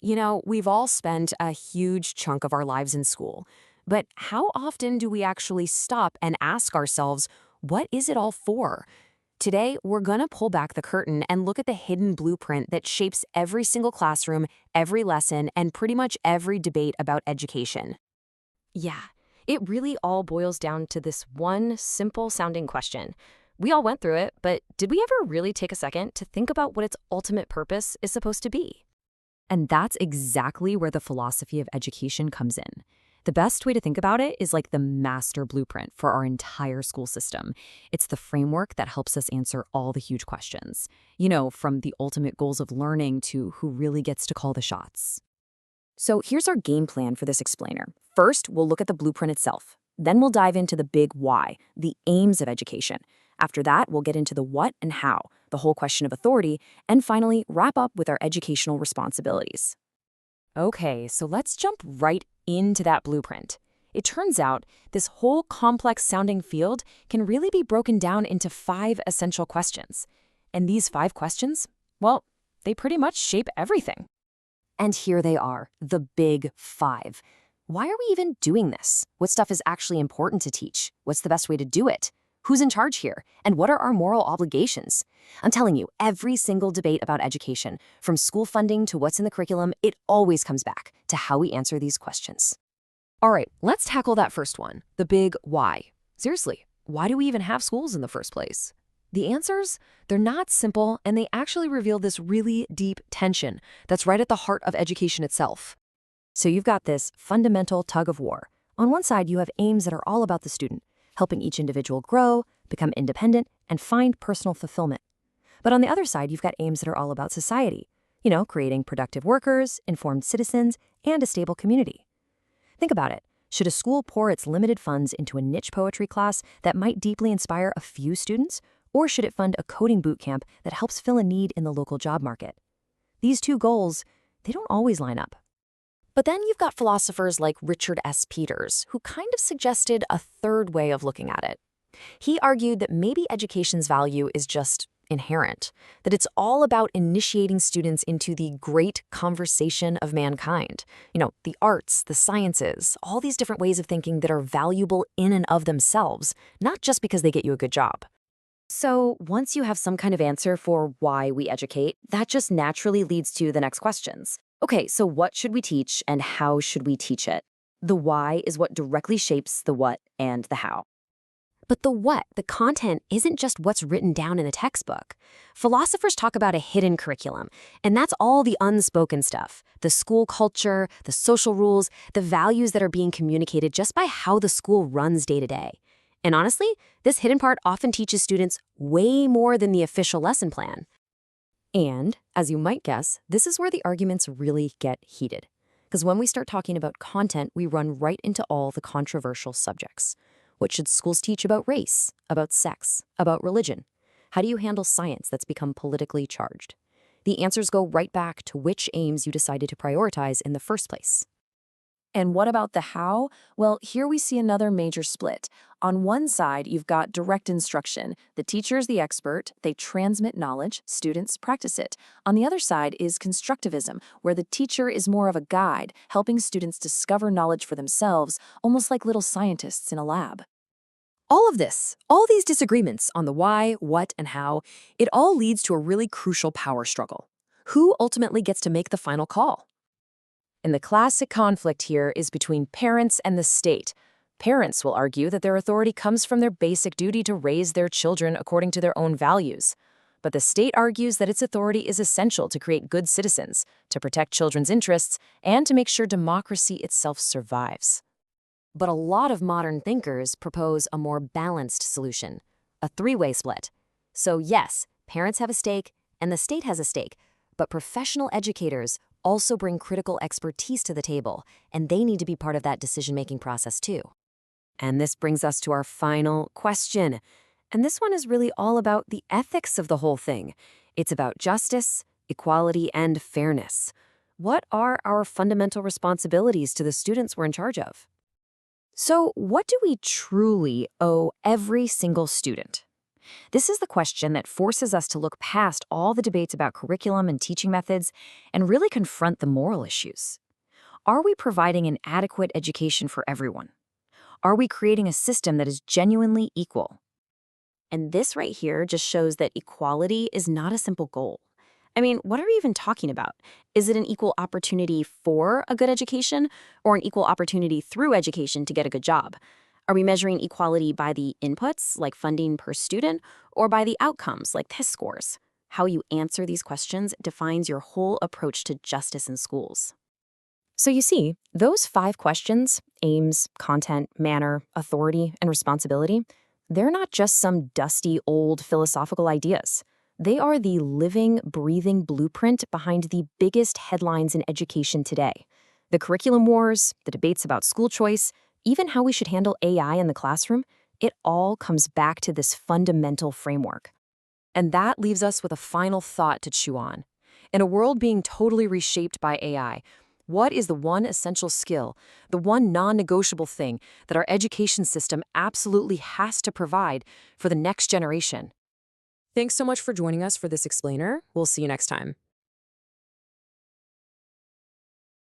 We've all spent a huge chunk of our lives in school. But how often do we actually stop and ask ourselves, what is it all for? Today, we're going to pull back the curtain and look at the hidden blueprint that shapes every single classroom, every lesson, and pretty much every debate about education. Yeah, it really all boils down to this one simple sounding question. We all went through it, but did we ever really take a second to think about what its ultimate purpose is supposed to be? And that's exactly where the philosophy of education comes in. The best way to think about it is like the master blueprint for our entire school system. It's the framework that helps us answer all the huge questions. From the ultimate goals of learning to who really gets to call the shots. So here's our game plan for this explainer. First, we'll look at the blueprint itself. Then we'll dive into the big why, the aims of education. After that, we'll get into the what and how, the whole question of authority, and finally, wrap up with our educational responsibilities. Okay, so let's jump right into that blueprint. It turns out this whole complex sounding field can really be broken down into 5 essential questions. And these 5 questions, well, they pretty much shape everything. And here they are, the big 5. Why are we even doing this? What stuff is actually important to teach? What's the best way to do it? Who's in charge here? And what are our moral obligations? I'm telling you, every single debate about education, from school funding to what's in the curriculum, it always comes back to how we answer these questions. All right, let's tackle that first one, the big why. Seriously, why do we even have schools in the first place? The answers, they're not simple, and they actually reveal this really deep tension that's right at the heart of education itself. So you've got this fundamental tug of war. On one side, you have aims that are all about the student, helping each individual grow, become independent, and find personal fulfillment. But on the other side, you've got aims that are all about society, creating productive workers, informed citizens, and a stable community. Think about it. Should a school pour its limited funds into a niche poetry class that might deeply inspire a few students, or should it fund a coding boot camp that helps fill a need in the local job market? These two goals, they don't always line up. But then you've got philosophers like Richard S. Peters, who kind of suggested a third way of looking at it. He argued that maybe education's value is just inherent, that it's all about initiating students into the great conversation of mankind. The arts, the sciences, all these different ways of thinking that are valuable in and of themselves, not just because they get you a good job. So once you have some kind of answer for why we educate, that just naturally leads to the next questions. Okay, so what should we teach and how should we teach it? The why is what directly shapes the what and the how. But the what, the content, isn't just what's written down in the textbook. Philosophers talk about a hidden curriculum, and that's all the unspoken stuff. The school culture, the social rules, the values that are being communicated just by how the school runs day to day. And honestly, this hidden part often teaches students way more than the official lesson plan. And, as you might guess, this is where the arguments really get heated. Because when we start talking about content, we run right into all the controversial subjects. What should schools teach about race, about sex, about religion? How do you handle science that's become politically charged? The answers go right back to which aims you decided to prioritize in the first place. And what about the how? Well, here we see another major split. On one side, you've got direct instruction. The teacher is the expert. They transmit knowledge. Students practice it. On the other side is constructivism, where the teacher is more of a guide, helping students discover knowledge for themselves, almost like little scientists in a lab. All of this, all these disagreements on the why, what, and how, it all leads to a really crucial power struggle. Who ultimately gets to make the final call? And the classic conflict here is between parents and the state. Parents will argue that their authority comes from their basic duty to raise their children according to their own values. But the state argues that its authority is essential to create good citizens, to protect children's interests, and to make sure democracy itself survives. But a lot of modern thinkers propose a more balanced solution, a three-way split. So yes, parents have a stake, and the state has a stake, but professional educators also bring critical expertise to the table, and they need to be part of that decision-making process too. And this brings us to our final question. And this one is really all about the ethics of the whole thing. It's about justice, equality, and fairness. What are our fundamental responsibilities to the students we're in charge of? So, what do we truly owe every single student? This is the question that forces us to look past all the debates about curriculum and teaching methods and really confront the moral issues. Are we providing an adequate education for everyone? Are we creating a system that is genuinely equal? And this right here just shows that equality is not a simple goal. I mean, what are we even talking about? Is it an equal opportunity for a good education or an equal opportunity through education to get a good job? Are we measuring equality by the inputs, like funding per student, or by the outcomes, like test scores? How you answer these questions defines your whole approach to justice in schools. So you see, those 5 questions, aims, content, manner, authority, and responsibility, they're not just some dusty old philosophical ideas. They are the living, breathing blueprint behind the biggest headlines in education today. The curriculum wars, the debates about school choice, even how we should handle AI in the classroom, it all comes back to this fundamental framework. And that leaves us with a final thought to chew on. In a world being totally reshaped by AI, what is the one essential skill, the one non-negotiable thing that our education system absolutely has to provide for the next generation? Thanks so much for joining us for this explainer. We'll see you next time.